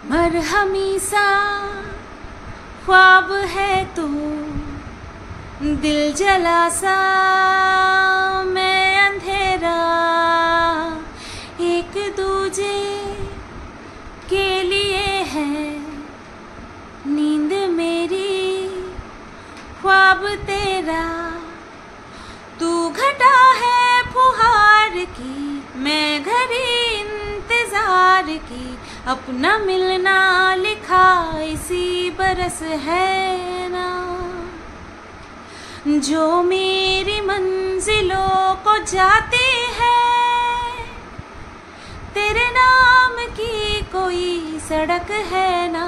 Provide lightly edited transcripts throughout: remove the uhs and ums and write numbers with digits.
मरहमी सा ख्वाब है तू, दिल जला सा मैं अंधेरा, एक दूजे के लिए है नींद मेरी ख्वाब तेरा। तू घटा है फुहार की, मैं घड़ी इंतजार की, अपना मिलना लिखा इसी बरस है ना। जो मेरी मंजिलों को जाती है, तेरे नाम की कोई सड़क है ना।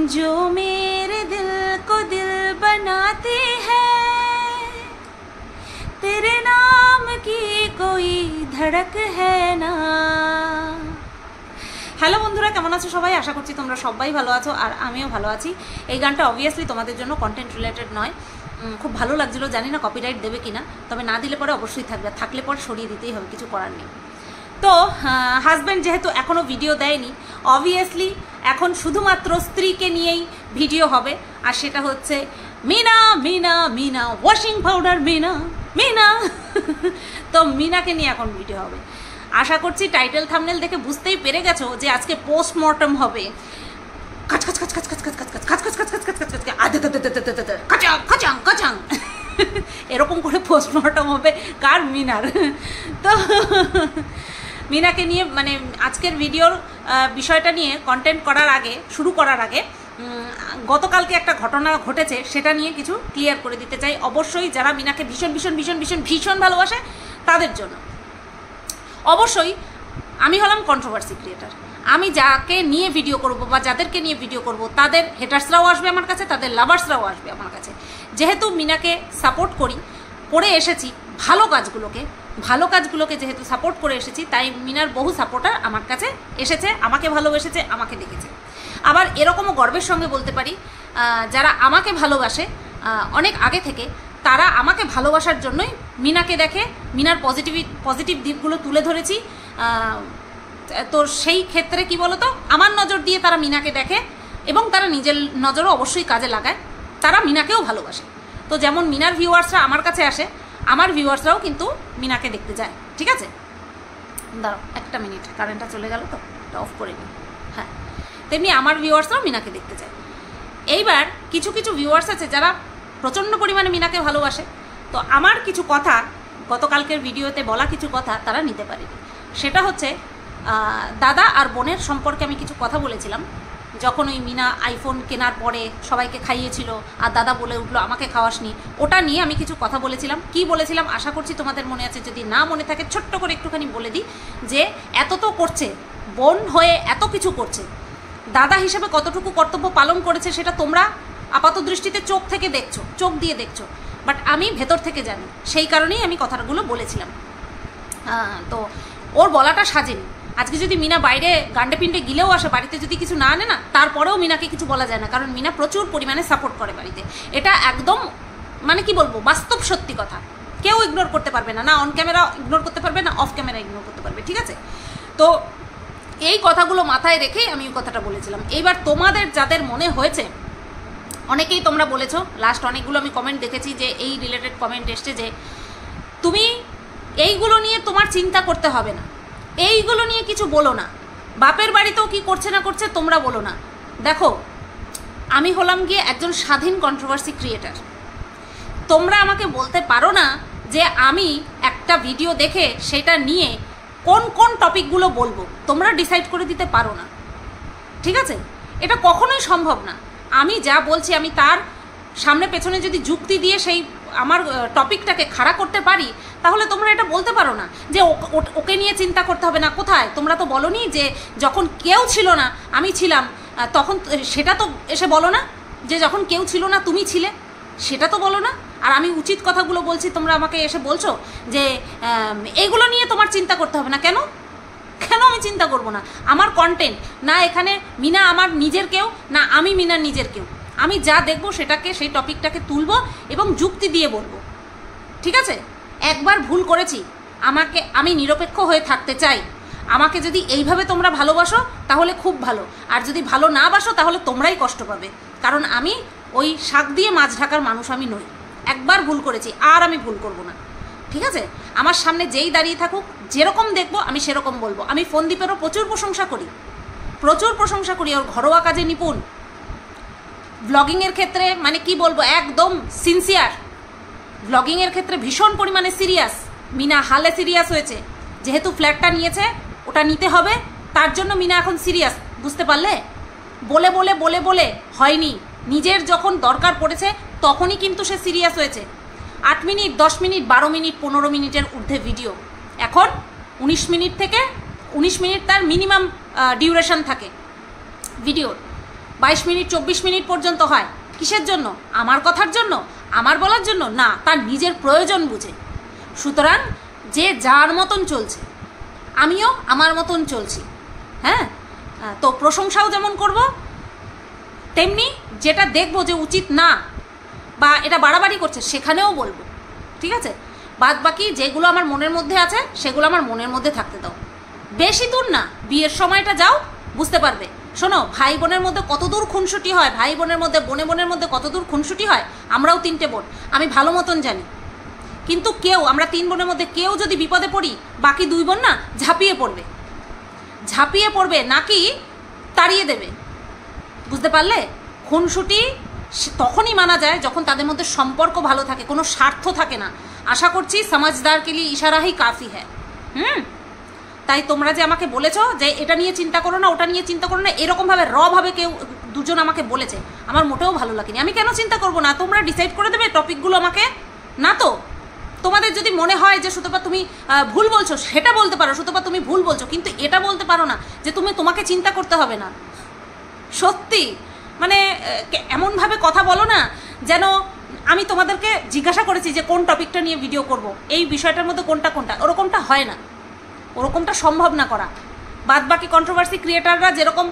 जो मेरे दिल को दिल बनाती है, तेरे नाम की कोई धड़क है ना। হ্যালো বন্ধুরা, কেমন আছো সবাই? আশা করছি তোমরা সবাই ভালো আছো আর আমিও ভালো আছি। এই গানটা অবভিয়াসলি তোমাদের জন্য কন্টেন্ট রিলেটেড নয়। খুব ভালো লাগছিল, জানি না কপিরাইট দেবে কিনা, তবে না দিলে পরে অবশ্যই থাকবে, থাকলে পরে সরিয়ে দিতেই হবে, কিছু করার নেই। তো হাজব্যান্ড যেহেতু এখনও ভিডিও দেয়নি, অবভিয়াসলি এখন শুধুমাত্র স্ত্রীকে নিয়েই ভিডিও হবে, আর সেটা হচ্ছে মিনা মিনা মিনা ওয়াশিং পাউডার মিনা মিনা। তো মিনাকে নিয়ে এখন ভিডিও হবে। আশা করছি টাইটেল থাম্বনেল দেখে বুঝতেই পেরে গেছো যে আজকে পোস্টমর্টম হবে। কাচ কাচ কাচ কাচ কাচ কাচ কাচ কাচ কাচ কাচ কাচ কাচ কাচ কাচ কাচাং কাচাং কাচাং এরকম করে পোস্টমর্টম হবে কার? মিনার। তো মিনাকে নিয়ে মানে আজকের ভিডিওর বিষয়টা নিয়ে কন্টেন্ট করার আগে, শুরু করার আগে গতকালকে একটা ঘটনা ঘটেছে, সেটা নিয়ে কিছু ক্লিয়ার করে দিতে চাই। অবশ্যই যারা মিনাকে ভীষণ ভীষণ ভীষণ ভীষণ ভীষণ ভালোবাসে তাদের জন্য। অবশ্যই আমি হলাম কন্ট্রোভার্সি ক্রিয়েটার। আমি যাকে নিয়ে ভিডিও করব বা যাদেরকে নিয়ে ভিডিও করব তাদের হেটার্সরাও আসবে আমার কাছে, তাদের লাভার্সরাও আসবে আমার কাছে। যেহেতু মিনাকে সাপোর্ট করে এসেছি ভালো কাজগুলোকে যেহেতু সাপোর্ট করে এসেছি, তাই মিনার বহু সাপোর্টার আমার কাছে এসেছে, আমাকে ভালোবেসেছে, আমাকে দেখেছে। আবার এরকমও গর্বের সঙ্গে বলতে পারি, যারা আমাকে ভালোবাসে অনেক আগে থেকে, তারা আমাকে ভালোবাসার জন্যই মিনাকে দেখে, মিনার পজিটিভ দিকগুলো তুলে ধরেছি। তো সেই ক্ষেত্রে কি বলতো, আমার নজর দিয়ে তারা মিনাকে দেখে এবং তারা নিজের নজরও অবশ্যই কাজে লাগায়, তারা মিনাকেও ভালোবাসে। তো যেমন মিনার ভিউয়ার্সরা আমার কাছে আসে, আমার ভিউয়ার্সরাও কিন্তু মিনাকে দেখতে যায়। ঠিক আছে, দাঁড়াও একটা মিনিট, কারেন্টটা চলে গেল তো, এটা অফ করে নিই। হ্যাঁ, তেমনি আমার ভিউয়ার্সরাও মিনাকে দেখতে যায়। এইবার কিছু কিছু ভিউয়ার্স আছে যারা প্রচণ্ড পরিমাণে মিনাকে ভালোবাসে। তো আমার কিছু কথা, গতকালকের ভিডিওতে বলা কিছু কথা তারা নিতে পারেনি। সেটা হচ্ছে দাদা আর বোনের সম্পর্কে আমি কিছু কথা বলেছিলাম। যখন ওই মিনা আইফোন কেনার পরে সবাইকে খাইয়েছিল আর দাদা বলে উঠলো আমাকে খাওয়াসনি, ওটা নিয়ে আমি কিছু কথা বলেছিলাম। কি বলেছিলাম আশা করছি তোমাদের মনে আছে, যদি না মনে থাকে ছোট্ট করে একটুখানি বলে দিই যে এত তো করছে, বোন হয়ে এত কিছু করছে, দাদা হিসেবে কতটুকু কর্তব্য পালন করেছে সেটা তোমরা আপাত দৃষ্টিতে চোখ দিয়ে দেখছো, বাট আমি ভেতর থেকে জানি, সেই কারণেই আমি কথাগুলো বলেছিলাম। তো ওর বলাটা সাজেনি। আজকে যদি মিনা বাইরে গান্ডে পিন্ডে গিলেও আসে, বাড়িতে যদি কিছু না আনে না, তারপরেও মিনাকে কিছু বলা যায় না, কারণ মিনা প্রচুর পরিমাণে সাপোর্ট করে বাড়িতে। এটা একদম মানে কি বলবো, বাস্তব সত্যি কথা, কেউ ইগনোর করতে পারবে না, না অন ক্যামেরা ইগনোর করতে পারবে, না অফ ক্যামেরা ইগনোর করতে পারবে। ঠিক আছে, তো এই কথাগুলো মাথায় রেখেই আমি ওই কথাটা বলেছিলাম। এইবার তোমাদের যাদের মনে হয়েছে, অনেকেই তোমরা বলেছো, লাস্ট অনেকগুলো আমি কমেন্ট দেখেছি যে এই রিলেটেড কমেন্ট এসছে যে তুমি এইগুলো নিয়ে তোমার চিন্তা করতে হবে না, এইগুলো নিয়ে কিছু বলো না, বাপের বাড়িতেও কি করছে না করছে তোমরা বলো না। দেখো, আমি হলাম গিয়ে একজন স্বাধীন কন্ট্রোভার্সি ক্রিয়েটার। তোমরা আমাকে বলতে পারো না যে আমি একটা ভিডিও দেখে সেটা নিয়ে কোন কোন টপিকগুলো বলবো, তোমরা ডিসাইড করে দিতে পারো না। ঠিক আছে, এটা কখনোই সম্ভব না। আমি যা বলছি আমি তার সামনে পেছনে যদি যুক্তি দিয়ে সেই আমার টপিকটাকে খাড়া করতে পারি, তাহলে তোমরা এটা বলতে পারো না যে ওকে নিয়ে চিন্তা করতে হবে না। কোথায়? তোমরা তো বলোনি যে যখন কেউ ছিল না আমি ছিলাম, তখন সেটা তো এসে বলো না যে যখন কেউ ছিল না তুমি ছিলে, সেটা তো বলো না। আর আমি উচিত কথাগুলো বলছি, তোমরা আমাকে এসে বলছো যে এইগুলো নিয়ে তোমার চিন্তা করতে হবে না। কেন আমি চিন্তা করব না? আমার কন্টেন্ট না, এখানে মিনা আমার নিজের কেউ না, আমি মিনার নিজের কেউ। আমি যা দেখবো সেটাকে, সেই টপিকটাকে তুলবো এবং যুক্তি দিয়ে বলবো। ঠিক আছে, একবার ভুল করেছি, আমি নিরপেক্ষ হয়ে থাকতে চাই। আমাকে যদি এইভাবে তোমরা ভালোবাসো তাহলে খুব ভালো, আর যদি ভালো না বাসো তাহলে তোমরাই কষ্ট পাবে, কারণ আমি ওই শাক দিয়ে মাছ ঢাকার মানুষ আমি নই। একবার ভুল করেছি, আর আমি ভুল করব না, ঠিক আছে? আমার সামনে যেই দাঁড়িয়ে থাকুক, যেরকম দেখবো আমি সেরকম বলবো। আমি ফোনদীপেরও প্রচুর প্রশংসা করি, ওর ঘরোয়া কাজে নিপুণ, ব্লগিংয়ের ক্ষেত্রে মানে কি বলবো, একদম সিনসিয়ার, ব্লগিংয়ের ক্ষেত্রে ভীষণ পরিমাণে সিরিয়াস। মিনা হালে সিরিয়াস হয়েছে, যেহেতু ফ্ল্যাটটা নিয়েছে, ওটা নিতে হবে, তার জন্য মিনা এখন সিরিয়াস, বুঝতে পারলে? বলে বলে বলে বলে হয়নি, নিজের যখন দরকার পড়েছে তখনই কিন্তু সে সিরিয়াস হয়েছে। 8 মিনিট, 10 মিনিট, 12 মিনিট, 15 মিনিটের ঊর্ধ্বে ভিডিও, এখন 19 মিনিট থেকে 19 মিনিট তার মিনিমাম ডিউরেশন থাকে ভিডিওর। 22 মিনিট 24 মিনিট পর্যন্ত হয়। কিসের জন্য? আমার কথার জন্য, আমার বলার জন্য না, তার নিজের প্রয়োজন বুঝে। সুতরাং যে যার মতন চলছে, আমিও আমার মতন চলছি। হ্যাঁ, তো প্রশংসাও যেমন করব, তেমনি যেটা দেখবো যে উচিত না বা এটা বাড়াবাড়ি করছে সেখানেও বলবো, ঠিক আছে? বাদ বাকি যেগুলো আমার মনের মধ্যে আছে সেগুলো আমার মনের মধ্যে থাকতে দাও। বেশি দূর না, বিয়ের সময়টা যাও, বুঝতে পারবে। শোনো, ভাই বোনের মধ্যে কতদূর খুনসুটি হয়, ভাই বোনের মধ্যে, বোনের মধ্যে কতদূর খুনসুটি হয়, আমরাও 3টে বোন, আমি ভালো মতন জানি। কিন্তু কেউ, আমরা 3 বোনের মধ্যে কেউ যদি বিপদে পড়ি, বাকি 2 বোন না ঝাঁপিয়ে পড়বে নাকি তাড়িয়ে দেবে, বুঝতে পারলে? খুনসুটি তখনই মানা যায় যখন তাদের মধ্যে সম্পর্ক ভালো থাকে, কোনো স্বার্থ থাকে না। আশা করছি সমাজদার কে লিয়ে ইশারা হি কাফি হ্যায়। তাই তোমরা যে আমাকে বলেছো যে এটা নিয়ে চিন্তা করো না, ওটা নিয়ে চিন্তা করো না, এরকমভাবে ভাবে কেউ দুজন আমাকে বলেছে, আমার মোটেও ভালো লাগেনি। আমি কেন চিন্তা করবো না? তোমরা ডিসাইড করে দেবে টপিকগুলো আমাকে, না তো? তোমাদের যদি মনে হয় যে সুতপা তুমি ভুল বলছো, সেটা বলতে পারো, সুতপা তুমি ভুল বলছো, কিন্তু এটা বলতে পারো না যে তোমাকে চিন্তা করতে হবে না। সত্যি মানে এমনভাবে কথা বলো না যেন আমি তোমাদেরকে জিজ্ঞাসা করেছি যে কোন টপিকটা নিয়ে ভিডিও করব, এই বিষয়টার মধ্যে কোনটা, ওরকমটা হয় না, ওরকমটা সম্ভব না করা। বাদ বাকি কন্ট্রোভার্সি ক্রিয়েটাররা যেরকম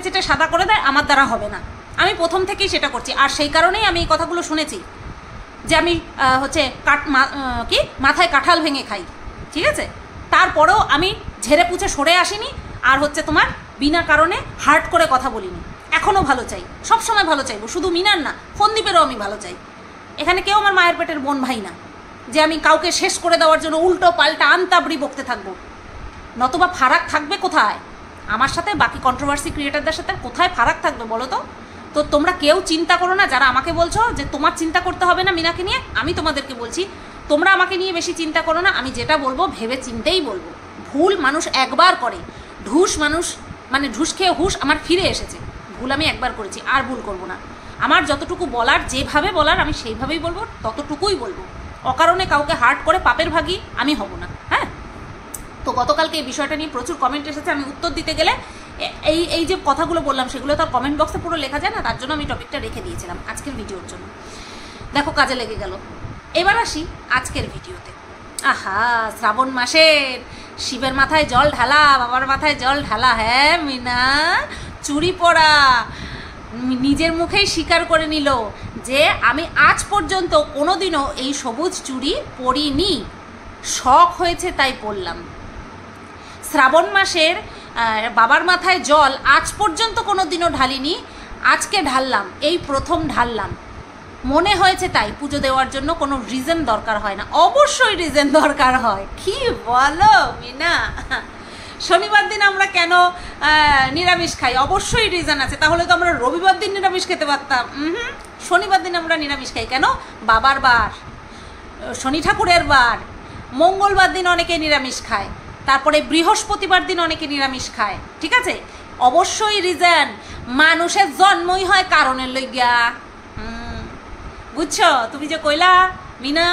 চেটে সাদা করে দেয়, আমার দ্বারা হবে না। আমি প্রথম থেকেই সেটা করছি, আর সেই কারণেই আমি এই কথাগুলো শুনেছি যে আমি মাথায় কাঁঠাল ভেঙে খাই, ঠিক আছে? তারপরেও আমি ঝেড়ে পুছে সরে আসিনি, আর তোমার বিনা কারণে হার্ট করে কথা বলিনি। এখনও ভালো চাই, সবসময় ভালো চাইবো, শুধু মিনার না, ফোনদীপেরও আমি ভালো চাই। এখানে কেউ আমার মায়ের পেটের বোন ভাই না যে আমি কাউকে শেষ করে দেওয়ার জন্য উল্টো পাল্টা আন্তাবড়ি বকতে থাকবো। নতবা ফারাক থাকবে কোথায়? আমার সাথে বাকি কন্ট্রোভার্সি ক্রিয়েটারদের সাথে কোথায় ফারাক থাকবে বলো তো? তো তোমরা কেউ চিন্তা করো না, যারা আমাকে বলছো যে তোমার চিন্তা করতে হবে না মিনাকে নিয়ে, আমি তোমাদেরকে বলছি তোমরা আমাকে নিয়ে বেশি চিন্তা করো না। আমি যেটা বলবো ভেবে চিন্তেই বলবো। ভুল মানুষ একবার করে, ঢুস মানুষ মানে ঢুস খেয়ে হুশ আমার ফিরে এসেছে। ভুল আমি একবার করেছি, আর ভুল করব না। আমার যতটুকু বলার, যেভাবে বলার আমি সেইভাবেই বলবো, ততটুকুই বলবো। অকারণে কাউকে হার্ট করে পাপের ভাগী আমি হব না। হ্যাঁ, তো গতকালকে এই বিষয়টা নিয়ে প্রচুর কমেন্ট এসেছে। আমি উত্তর দিতে গেলে এই যে কথাগুলো বললাম সেগুলো তো আর কমেন্ট বক্সে পুরো লেখা যায় না, তার জন্য আমি টপিকটা রেখে দিয়েছিলাম আজকের ভিডিওর জন্য। দেখো কাজে লেগে গেল। এবার আসি আজকের ভিডিওতে। আহা, শ্রাবণ মাসের শিবের মাথায় জল ঢালা, বাবার মাথায় জল ঢালা। হ্যাঁ মিনা, চুড়ি পরা নিজের মুখেই স্বীকার করে নিল যে আমি আজ পর্যন্ত কোনোদিনও এই সবুজ চুড়ি পরিনি, শখ হয়েছে তাই পরলাম। শ্রাবণ মাসের বাবার মাথায় জল আজ পর্যন্ত কোনোদিনও ঢালিনি, আজকে ঢাললাম, এই প্রথম ঢাললাম। মনে হয়েছে তাই, পুজো দেওয়ার জন্য কোনো রিজন দরকার হয় না। অবশ্যই রিজন দরকার হয়। কি বলো মিনা? শনিবার দিন আমরা কেন নিরামিষ খাই? অবশ্যই রিজন আছে। তাহলে তো আমরা রবিবার দিন নিরামিষ খেতে পারতাম। শনিবার দিন আমরা নিরামিষ খাই কেন? বাবার বার, শনি ঠাকুরের বার। মঙ্গলবার দিন অনেকে নিরামিষ খায়, তারপরে বৃহস্পতিবার দিন অনেকে নিরামিষ খায়। ঠিক আছে, অবশ্যই রিজন। মানুষের জন্মই হয় কারণের লইগা। বুঝছো? তুমি যে কইলা মিনা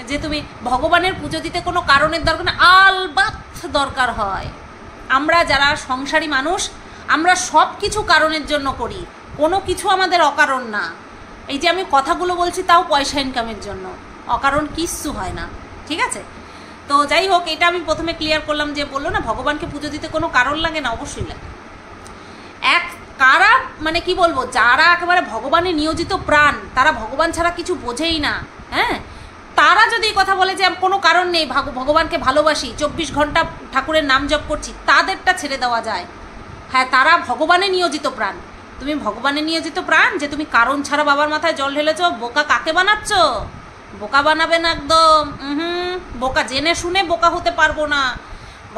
যে তুমি ভগবানের পুজো দিতে কোনো কারণের দরকার না, আলবাত দরকার হয়। আমরা যারা সংসারী মানুষ, আমরা সব কিছু কারণের জন্য করি, কোনো কিছু আমাদের অকারণ না। এই যে আমি কথাগুলো বলছি তাও পয়সা ইনকামের জন্য, অকারণ কিচ্ছু হয় না। ঠিক আছে, তো যাই হোক, এটা আমি প্রথমে ক্লিয়ার করলাম। যে বললো না ভগবানকে পুজো দিতে কোনো কারণ লাগে না, অবশ্যই লাগে। কারা মানে কি বলবো, যারা একেবারে ভগবানের নিয়োজিত প্রাণ, তারা ভগবান ছাড়া কিছু বোঝেই না। হ্যাঁ, তারা যদি কথা বলে যে কোনো কারণ নেই, ভগবানকে ভালোবাসি, 24 ঘন্টা ঠাকুরের নাম জপ করছি, তাদেরটা ছেড়ে দেওয়া যায়। হ্যাঁ, তারা ভগবানে নিয়োজিত প্রাণ। তুমি ভগবানে নিয়োজিত প্রাণ যে তুমি কারণ ছাড়া বাবার মাথায় জল ঢেলেছ, বোকা কাকে বানাচ্ছ? বোকা বানাবে না একদম। বোকা জেনে শুনে বোকা হতে পারবো না।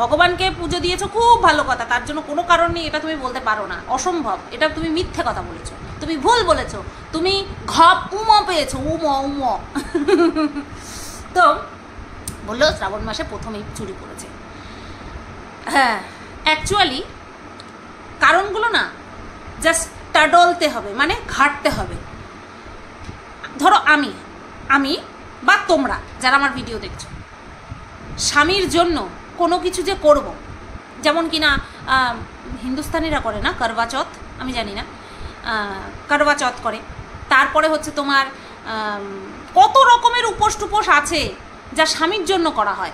ভগবানকে পুজো দিয়েছো, খুব ভালো কথা, তার জন্য কোনো কারণ নেই এটা তুমি বলতে পারো না, অসম্ভব। এটা তুমি মিথ্যে কথা বলেছো, তুমি ভুল বলেছো, তুমি উম পেয়েছো, উম তো বললো শ্রাবণ মাসে প্রথমেই চুরি করেছে। হ্যাঁ, অ্যাকচুয়ালি কারণগুলো না জাস্ট টাডলতে হবে, মানে ঘাটতে হবে। ধরো আমি বা তোমরা যারা আমার ভিডিও দেখছো, স্বামীর জন্য কোনো কিছু যে করব, যেমন কিনা হিন্দুস্তানিরা করে না করবা চৌথ, আমি জানি না, করবা চৌথ করে। তারপরে হচ্ছে তোমার কত রকমের উপোস টুপোস আছে যা স্বামীর জন্য করা হয়,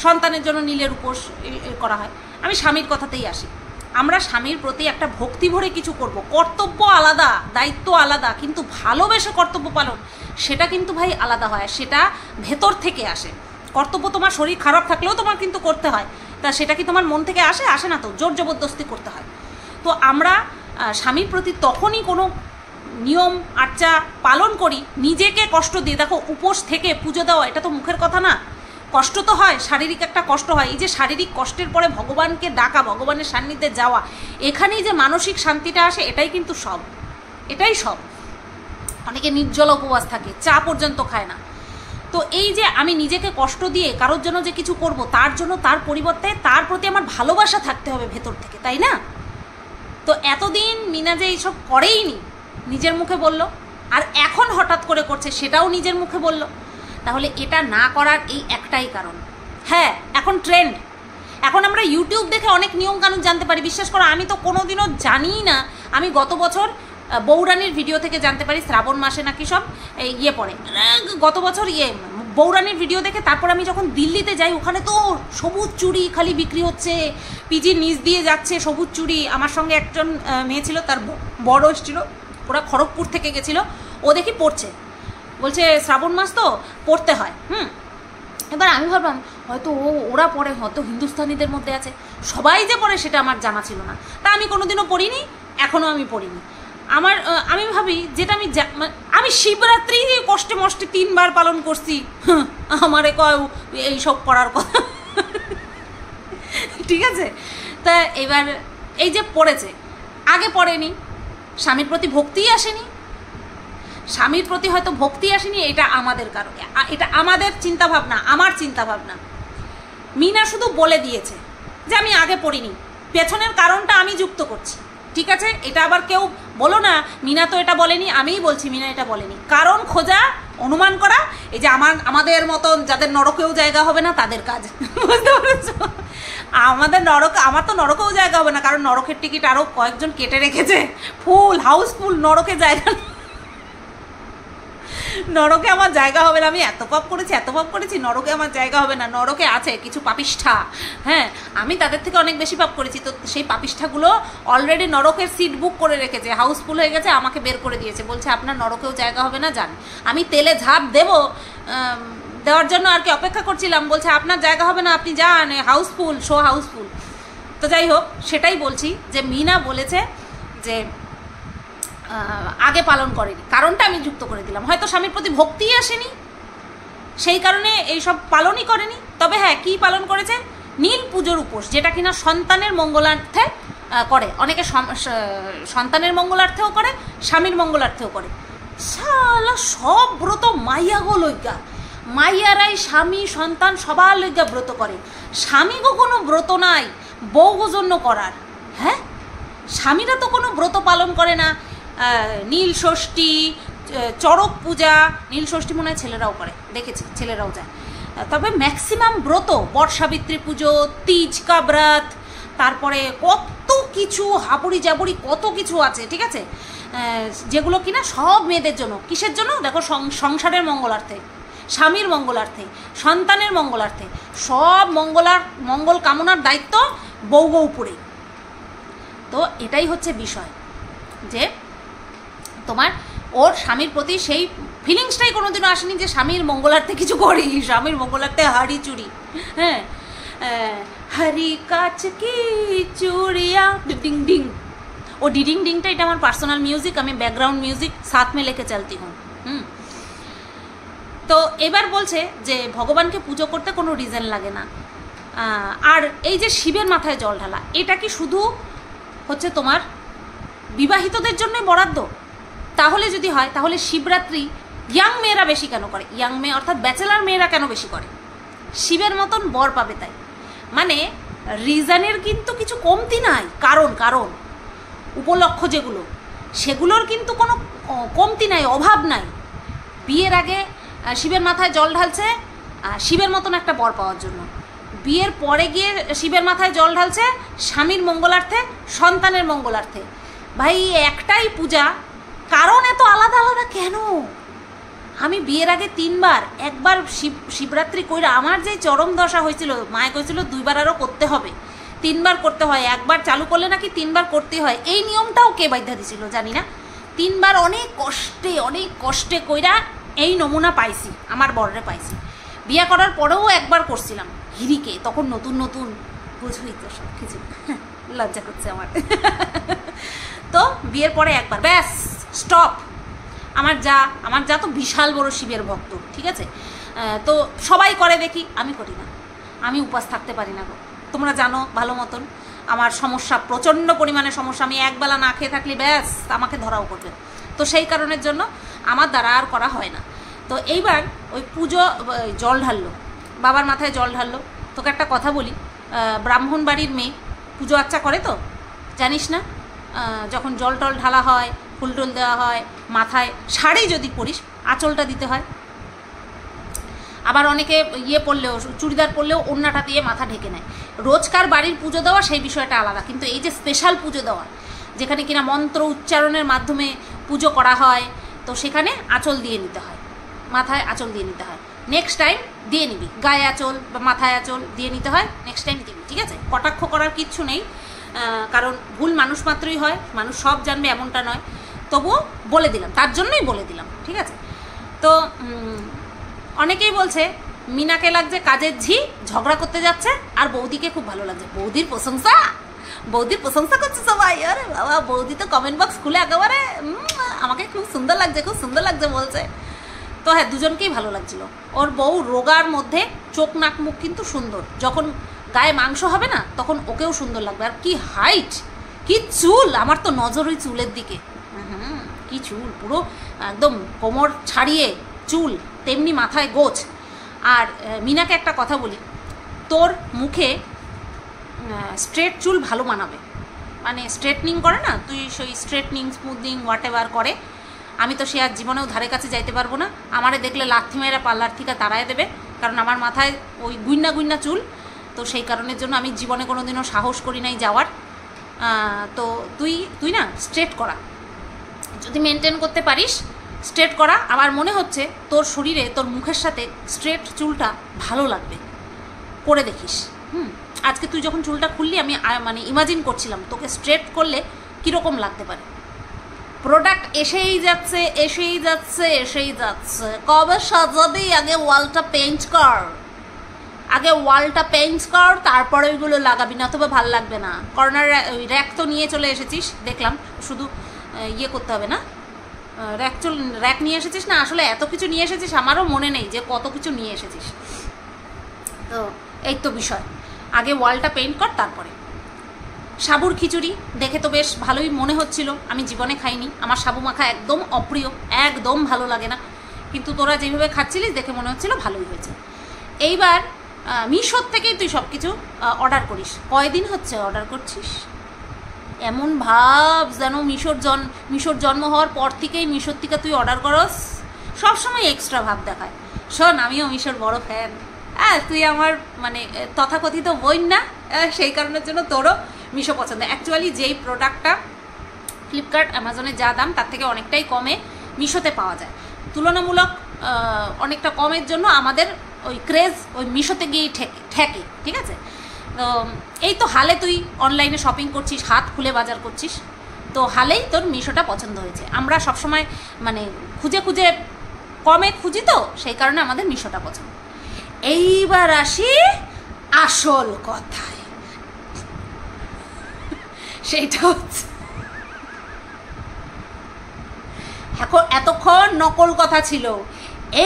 সন্তানের জন্য নীলের উপোস করা হয়। আমি স্বামীর কথাতেই আসি। আমরা স্বামীর প্রতি একটা ভক্তি ভরে কিছু করব, কর্তব্য আলাদা, দায়িত্ব আলাদা, কিন্তু ভালোবেসে কর্তব্য পালন সেটা কিন্তু ভাই আলাদা হয়, সেটা ভেতর থেকে আসে। কর্তব্য তোমার শরীর খারাপ থাকলেও তোমার কিন্তু করতে হয়, তা সেটা কি তোমার মন থেকে আসে না তো, জোর জবরদস্তি করতে হয়। তো আমরা স্বামীর প্রতি তখনই কোনো নিয়ম আর্চা পালন করি নিজেকে কষ্ট দিয়ে। দেখো, উপোস থেকে পুজো দেওয়া এটা তো মুখের কথা না, কষ্ট তো হয়, শারীরিক একটা কষ্ট হয়। এই যে শারীরিক কষ্টের পরে ভগবানকে ডাকা, ভগবানের সান্নিধ্যে যাওয়া, এখানেই যে মানসিক শান্তিটা আসে, এটাই কিন্তু সব, এটাই সব। অনেকে নির্জল উপবাস থাকে, চা পর্যন্ত খায় না। তো এই যে আমি নিজেকে কষ্ট দিয়ে কারোর জন্য যে কিছু করব, তার জন্য তার পরিবর্তে তার প্রতি আমার ভালোবাসা থাকতে হবে ভেতর থেকে, তাই না? তো এতদিন মিনা যে এইসব করেইনি, নিজের মুখে বলল, আর এখন হঠাৎ করে করছে সেটাও নিজের মুখে বলল। তাহলে এটা না করার এই একটাই কারণ, হ্যাঁ এখন ট্রেন্ড, এখন আমরা ইউটিউব দেখে অনেক নিয়মকানুন জানতে পারি। বিশ্বাস করো, আমি তো কোনোদিনও জানিই না। আমি গত বছর বৌরানির ভিডিও থেকে জানতে পারি শ্রাবণ মাসে নাকি সব পড়ে, গত বছর বৌরানির ভিডিও দেখে। তারপর আমি যখন দিল্লিতে যাই, ওখানে তো সবুজ চুড়ি খালি বিক্রি হচ্ছে, পিজির নিচ দিয়ে যাচ্ছে সবুজ চুড়ি। আমার সঙ্গে একজন মেয়ে ছিল, তার বড় এসেছিল, ওরা খড়গপুর থেকে গেছিলো, ও দেখি পড়ছে, বলছে শ্রাবণ মাস তো পড়তে হয়। এবার আমি ভাবলাম হয়তো ওরা পড়ে, হয়তো হিন্দুস্তানিদের মধ্যে আছে, সবাই যে পড়ে সেটা আমার জানা ছিল না। তা আমি কোনোদিনও পড়িনি, এখনও আমি পড়িনি। আমি ভাবি যেটা আমি শিবরাত্রি কষ্টে মষ্টে 3 বার পালন করছি, আমারে কয় এইসব করার কথা, ঠিক আছে? তা এবার এই যে পড়েছে, আগে পড়েনি, স্বামীর প্রতি ভক্তিই আসেনি। স্বামীর প্রতি হয়তো ভক্তি আসেনি, এটা আমাদের কারণে, এটা আমাদের চিন্তাভাবনা, আমার চিন্তাভাবনা। মিনা শুধু বলে দিয়েছে যে আমি আগে পড়িনি, পেছনের কারণটা আমি যুক্ত করছি, ঠিক আছে? এটা আবার কেউ বলো না মিনা তো এটা বলেনি, আমিই বলছি মিনা এটা বলেনি। কারণ খোঁজা, অনুমান করা, এই যে আমাদের মতন যাদের নরকেও জায়গা হবে না তাদের কাজ, বুঝতে পেরেছো? আমার তো নরকেও জায়গা হবে না, কারণ নরকের টিকিট আরও কয়েকজন কেটে রেখেছে, ফুল হাউসফুল, নরকে জায়গা, নরকে আমার জায়গা হবে না। আমি এত পাপ করেছি, নরকে আমার জায়গা হবে না। নরকে আছে কিছু পাপিষ্ঠা, হ্যাঁ, আমি তাদের থেকে অনেক বেশি পাপ করেছি। তো সেই পাপিষ্ঠাগুলো অলরেডি নরকের সিট বুক করে রেখেছে, হাউসফুল হয়ে গেছে, আমাকে বের করে দিয়েছে, বলছে আপনার নরকেও জায়গা হবে না, যান। আমি তেলে ঝাঁপ দেওয়ার জন্য আর কি অপেক্ষা করছিলাম, বলছে আপনার জায়গা হবে না, আপনি যান, হাউসফুল, শো হাউসফুল। তো যাই হোক, সেটাই বলছি যে মিনা বলেছে যে আগে পালন করেনি, কারণটা আমি যুক্ত করে দিলাম। হয়তো স্বামীর প্রতি ভক্তিই আসেনি, সেই কারণে এইসব পালনই করেনি। তবে হ্যাঁ, কি পালন করেছে? নীল পুজোর উপোস, যেটা কিনা সন্তানের মঙ্গলার্থে করে, অনেকে সন্তানের মঙ্গলার্থেও করে, স্বামীর মঙ্গলার্থেও করে। শালা সব ব্রত মাইয়াগো লইগা, মাইয়ারাই স্বামী সন্তান সবার লইগা ব্রত করে। স্বামীগো কোনো ব্রত নাই বউগো জন্য করার, হ্যাঁ? স্বামীরা তো কোনো ব্রত পালন করে না। নীল ষষ্ঠী, চড়ক পূজা, নীল ষষ্ঠী মনে হয় ছেলেরাও করে, দেখেছি ছেলেরাও যায়। তবে ম্যাক্সিমাম ব্রত, বটসাবিত্রী পুজো, তিজ কাবরাত, তারপরে কত কিছু হাবুড়ি জাবুড়ি কত কিছু আছে, ঠিক আছে? যেগুলো কিনা সব মেয়েদের জন্য। কিসের জন্য? দেখো, সংসারের মঙ্গলার্থে, স্বামীর মঙ্গলার্থে, সন্তানের মঙ্গলার্থে, সব মঙ্গল কামনার দায়িত্ব বউ উপরে। তো এটাই হচ্ছে বিষয়, যে তোমার ওর স্বামীর প্রতি সেই ফিলিংসটাই কোনোদিনও আসেনি যে স্বামীর মঙ্গলার্থে কিছু করি, স্বামীর মঙ্গলার্থে হাড়ি চুরি। হ্যাঁ, হরি কাচ কি চুড়িয়া ডিং ডিং, ও ডিডিং ডিংটা এটা আমার পার্সোনাল মিউজিক, আমি ব্যাকগ্রাউন্ড মিউজিক সাথ মে লেকে চলতি হুম। তো এবার বলছে যে ভগবানকে পুজো করতে কোনো রিজন লাগে না। আর এই যে শিবের মাথায় জল ঢালা, এটা কি শুধু হচ্ছে তোমার বিবাহিতদের জন্যই বরাদ্দ? তাহলে যদি হয় তাহলে শিবরাত্রি ইয়াং মেয়েরা বেশি কেন করে? ইয়াং মেয়ে অর্থাৎ ব্যাচেলার মেয়েরা কেন বেশি করে? শিবের মতন বর পাবে তাই। মানে রিজনের কিন্তু কিছু কমতি নাই, কারণ উপলক্ষ যেগুলো সেগুলোর কিন্তু কোনো কমতি নাই, অভাব নাই। বিয়ের আগে শিবের মাথায় জল ঢালছে শিবের মতন একটা বর পাওয়ার জন্য, বিয়ের পরে গিয়ে শিবের মাথায় জল ঢালছে স্বামীর মঙ্গলার্থে, সন্তানের মঙ্গলার্থে। ভাই একটাই পূজা, কারণ এত আলাদা আলাদা কেন? আমি বিয়ের আগে 3 বার, একবার শিবরাত্রি কইরা আমার যে চরম দশা হয়েছিল, মায়ে কইছিল 2 বার আরও করতে হবে, 3 বার করতে হয়, একবার চালু করলে নাকি 3 বার করতে হয়। এই নিয়মটাও কে বাধ্যা দিছিল জানি না। 3 বার অনেক কষ্টে কইরা এই নমুনা পাইছি, আমার বররে পাইছি। বিয়ে করার পরেও একবার করছিলাম হিরিকে, তখন নতুন বুঝবই তো সব কিছু, লজ্জা করছে আমার। তো বিয়ের পরে একবার, ব্যাস স্টপ। আমার যা তো বিশাল বড় শিবের ভক্ত, ঠিক আছে? তো সবাই করে দেখি, আমি করি না, আমি উপাস থাকতে পারি না গো। তোমরা জানো ভালো মতন আমার সমস্যা, প্রচণ্ড পরিমাণে সমস্যা। আমি একবেলা না খেয়ে থাকলে ব্যাস আমাকে ধরাও করবে। তো সেই কারণের জন্য আমার দ্বারা আর করা হয় না। তো এইবার ওই পুজো জল ঢাললো, বাবার মাথায় জল ঢাললো। তোকে একটা কথা বলি, ব্রাহ্মণ বাড়ির মেয়ে পুজো আচ্চা করে তো জানিস না? যখন জল টল ঢালা হয়, ফুল টুল দেওয়া হয়, মাথায় শাড়ি যদি পরিস আঁচলটা দিতে হয়। আবার অনেকে পরলেও, চুড়িদার পরলেও ওড়নাটা দিয়ে মাথা ঢেকে নেয়। রোজকার বাড়ির পুজো দেওয়া সেই বিষয়টা আলাদা, কিন্তু এই যে স্পেশাল পুজো দেওয়া, যেখানে কিনা মন্ত্র উচ্চারণের মাধ্যমে পুজো করা হয়, তো সেখানে আঁচল দিয়ে নিতে হয়, মাথায় আঁচল দিয়ে নিতে হয়। নেক্সট টাইম দিয়ে নিবি, গায়ে আঁচল বা মাথায় আঁচল দিয়ে নিতে হয়, নেক্সট টাইম দিবি, ঠিক আছে? কটাক্ষ করার কিচ্ছু নেই, কারণ ভুল মানুষ মাত্রই হয়, মানুষ সব জানবে এমনটা নয়। তবুও বলে দিলাম, তার জন্যই বলে দিলাম, ঠিক আছে? তো অনেকেই বলছে মিনাকে লাগছে কাজের ঝি, ঝগড়া করতে যাচ্ছে, আর বৌদিকে খুব ভালো লাগছে। বৌদির প্রশংসা করছে সবাই। আরে বাবা, বৌদি তো কমেন্ট বক্স খুলে একেবারে আমাকে খুব সুন্দর লাগছে বলছে। তো হ্যাঁ, দুজনকেই ভালো লাগছিল। ওর বউ রোগার মধ্যে চোখ নাক মুখ কিন্তু সুন্দর, যখন গায়ে মাংস হবে না তখন ওকেও সুন্দর লাগবে। আর কি হাইট, কি চুল, আমার তো নজর ওই চুলের দিকে। কি চুল, পুরো একদম কোমর ছাড়িয়ে চুল, তেমনি মাথায় গোছ। আর মিনাকে একটা কথা বলি, তোর মুখে স্ট্রেট চুল ভালো মানাবে। মানে স্ট্রেটনিং করে না, তুই সেই স্ট্রেটনিং, স্মুথনিং, হোয়াট এভার করে, আমি তো সে আর জীবনেও ধারে কাছে যাইতে পারবো না। আমারে দেখলে লাথি মেয়েরা পার্লার থেকে তাড়ায় দেবে, কারণ আমার মাথায় ওই গুইন্না চুল। তো সেই কারণের জন্য আমি জীবনে কোনো দিনও সাহস করি নাই যাওয়ার। তো তুই না স্ট্রেট করা, যদি মেনটেন করতে পারিস স্ট্রেট করা। আমার মনে হচ্ছে তোর শরীরে, তোর মুখের সাথে স্ট্রেট চুলটা ভালো লাগবে, করে দেখিস। আজকে তুই যখন চুলটা খুললি, আমি মানে ইমাজিন করছিলাম তোকে স্ট্রেট করলে কীরকম লাগতে পারে। প্রোডাক্ট এসেই যাচ্ছে, কবে সাজাবি? আগে ওয়ালটা পেইন্ট কর, তারপরে ওইগুলো লাগাবি, না তবে ভাল লাগবে না। কর্নার র্যাক তো নিয়ে চলে এসেছিস দেখলাম, শুধু করতে হবে না। র্যাক নিয়ে এসেছিস না? আসলে এত কিছু নিয়ে এসেছিস, আমারও মনে নেই যে কত কিছু নিয়ে এসেছিস। তো এই তো বিষয়, আগে ওয়ালটা পেইন্ট কর, তারপরে। সাবুর খিচুড়ি দেখে তো বেশ ভালোই মনে হচ্ছিল, আমি জীবনে খাইনি, আমার সাবু মাখা একদম অপ্রিয়, একদম ভালো লাগে না, কিন্তু তোরা যেভাবে খাচ্ছিলিস দেখে মনে হচ্ছিল ভালোই হয়েছে। এইবার মিশোর থেকেই তুই সব কিছু অর্ডার করিস। কয়দিন হচ্ছে অর্ডার করছিস? এমন ভাব যেন মিশোর জন্ম হওয়ার পর থেকেই মিশোর থেকে তুই অর্ডার করস, সবসময় এক্সট্রা ভাব দেখায়। শোন, আমিও মিশোর বড় ফ্যান। তুই আমার মানে তথাকথিত বোন না, সেই কারণের জন্য তোরও মিশো পছন্দ। অ্যাকচুয়ালি যেই প্রোডাক্টটা ফ্লিপকার্ট, অ্যামাজনে যা দাম তার থেকে অনেকটাই কমে মিশোতে পাওয়া যায়, তুলনামূলক অনেকটা কমের জন্য আমাদের ওই ক্রেজ ওই মিশোতে গিয়েই ঠেকে, ঠিক আছে? তো এই তো হালে তুই অনলাইনে শপিং করছিস, হাত খুলে বাজার করছিস, তো হালেই তোর মিশোটা পছন্দ হয়েছে। আমরা সবসময় মানে খুঁজে খুঁজে কমে খুঁজি, তো সেই কারণে আমাদের মিশোটা পছন্দ। এইবার আসি আসল কথায়, সেইটা হচ্ছে এখন এতক্ষণ নকল কথা ছিল,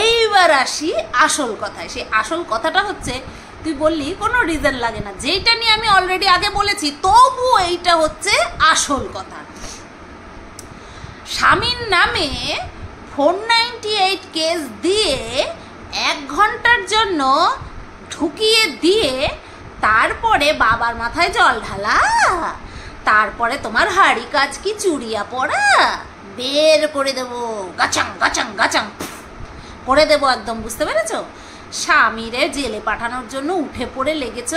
এইবার আসি আসল কথায়। সেই আসল কথাটা হচ্ছে, তুই বললি কোনো রিজন লাগে না, যেইটা নিয়ে আমি অলরেডি আগে বলেছি, তবু এইটা হচ্ছে আসল কথা। স্বামীর নামে 498 কেস দিয়ে 1 ঘন্টার জন্য ঢুকিয়ে দিয়ে তারপরে বাবার মাথায় জল ঢালা, তারপরে তোমার হাড়ি কাজ কি চুড়িয়া পড়া, বের করে দেবো, গাচাং গাচাং গাচাং করে দেবো একদম, বুঝতে পেরেছো? স্বামীরে জেলে পাঠানোর জন্য উঠে পড়ে লেগেছ,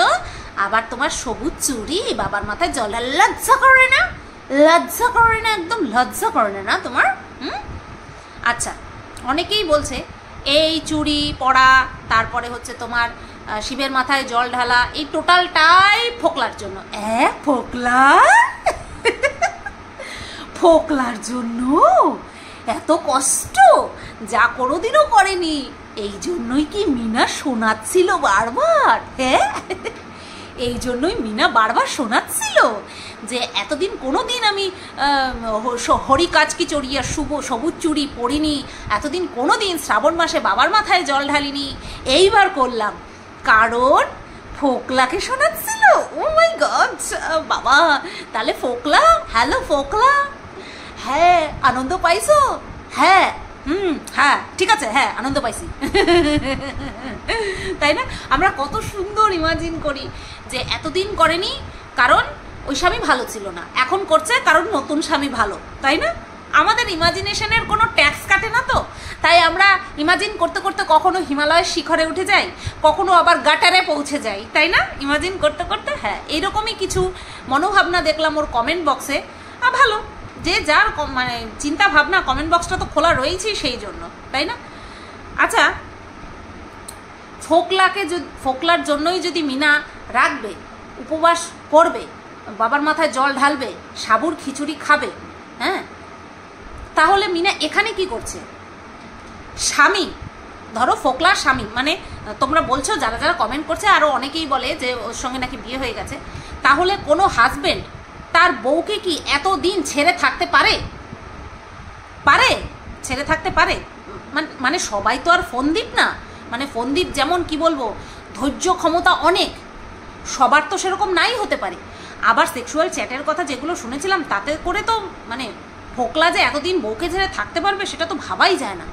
আবার তোমার সবুজ চুড়ি বাবার মাথায় জল ঢালা। লজ্জা করে না? লজ্জা করে না? একদম লজ্জা করে না তোমার? আচ্ছা, অনেকেই বলছে এই চুড়ি পরা, তারপরে হচ্ছে তোমার শিবের মাথায় জল ঢালা, এই টোটালটাই ফোকলার জন্য। ফোকলা? ফোকলার জন্য এত কষ্ট? যা কোনোদিনও করেনি, এই জন্যই কি মিনা শোনাচ্ছিল বারবার? হ্যাঁ, এই জন্যই মিনা বারবার শোনাচ্ছিল যে এতদিন কোনো দিন আমি হরি কাজ কি চড়িয়া সবুজ চুড়ি পরিনি, এতদিন কোনো দিন শ্রাবণ মাসে বাবার মাথায় জল ঢালিনি, এইবার করলাম, কারণ ফোকলাকে শোনাচ্ছিল। ও মাই গড বাবা! তাহলে ফোকলা, হ্যালো ফোকলা, হ্যাঁ আনন্দ পাইছো? হ্যাঁ, হ্যাঁ ঠিক আছে, হ্যাঁ আনন্দ পাইছি। তাই না? আমরা কত সুন্দর ইমাজিন করি যে এতদিন করেনি কারণ ওই স্বামী ভালো ছিল না, এখন করছে কারণ নতুন স্বামী ভালো, তাই না? আমাদের ইমাজিনেশনের কোনো ট্যাক্স কাটে না তো, তাই আমরা ইমাজিন করতে করতে কখনো হিমালয়ের শিখরে উঠে যাই, কখনো আবার গাটারে পৌঁছে যাই, তাই না? ইমাজিন করতে করতে, হ্যাঁ এইরকমই কিছু মনোভাবনা দেখলাম ওর কমেন্ট বক্সে। ভালো, যে যার মানে চিন্তা ভাবনা, কমেন্ট বক্সটা তো খোলা রয়েছেই সেই জন্য, তাই না? আচ্ছা, ফোকলার জন্যই যদি মিনা রাখবে, উপবাস করবে, বাবার মাথায় জল ঢালবে, সাবুর খিচুড়ি খাবে, হ্যাঁ, তাহলে মিনা এখানে কি করছে? স্বামী, ধরো ফোকলার স্বামী, মানে তোমরা বলছো যারা যারা কমেন্ট করছে, আরও অনেকেই বলে যে ওর সঙ্গে নাকি বিয়ে হয়ে গেছে, তাহলে কোনো হাজবেন্ড তার বউকে কি এতদিন ছেড়ে থাকতে পারে? পারে? ছেড়ে থাকতে পারে? মানে সবাই তো আর ফোনদীপ না, মানে ফোনদীপ যেমন কি বলবো ধৈর্য ক্ষমতা অনেক, সবার তো সেরকম নাই হতে পারে। আবার সেক্সুয়াল চ্যাটের কথা যেগুলো শুনেছিলাম তাতে করে তো মানে ফোকলা যে এতদিন বউকে ছেড়ে থাকতে পারবে সেটা তো ভাবাই যায় না।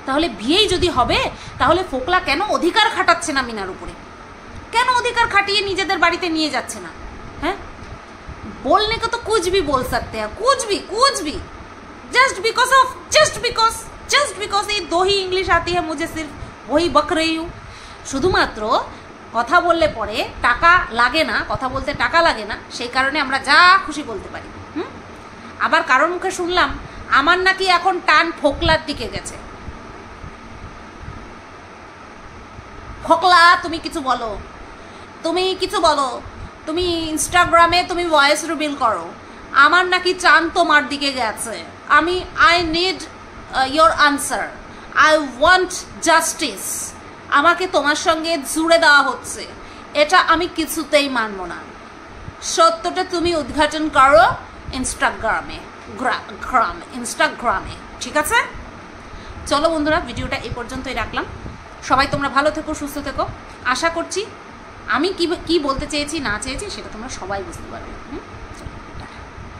তাহলে বিয়েই যদি হবে, তাহলে ফোকলা কেন অধিকার খাটাচ্ছে না মিনার উপরে? কেন অধিকার খাটিয়ে নিজেদের বাড়িতে নিয়ে যাচ্ছে না? হ্যাঁ, बोलने को तो कुछ भी बोल सकते हैं, कुछ भी जस्ट बिकॉज ये 2 ही इंग्लिश आती है मुझे, सिर्फ वही बक रही हूँ। শুধুমাত্র কথা বললে পরে টাকা লাগে না, কথা বলতে টাকা লাগে না, সেই কারণে আমরা যা খুশি বলতে পারি। আবার কারোর মুখে শুনলাম আমার নাকি এখন টান ফোকলার দিকে গেছে। ফোকলা তুমি কিছু বলো, তুমি ইনস্টাগ্রামে তুমি ভয়েস রিভিল করো, আমার নাকি টান তোমার দিকে গেছে। I need your answer, I want justice. আমাকে তোমার সঙ্গে জুড়ে দেওয়া হচ্ছে, এটা আমি কিছুতেই মানব না। সত্যটা তুমি উদ্ঘাটন করো ইনস্টাগ্রামে, ঠিক আছে? চলো বন্ধুরা, ভিডিওটা এই পর্যন্তই রাখলাম। সবাই তোমরা ভালো থেকো, সুস্থ থেকো। আশা করছি আমি কি বলতে চেয়েছি না চেয়েছি সেটা তোমরা সবাই বুঝতে পারবে।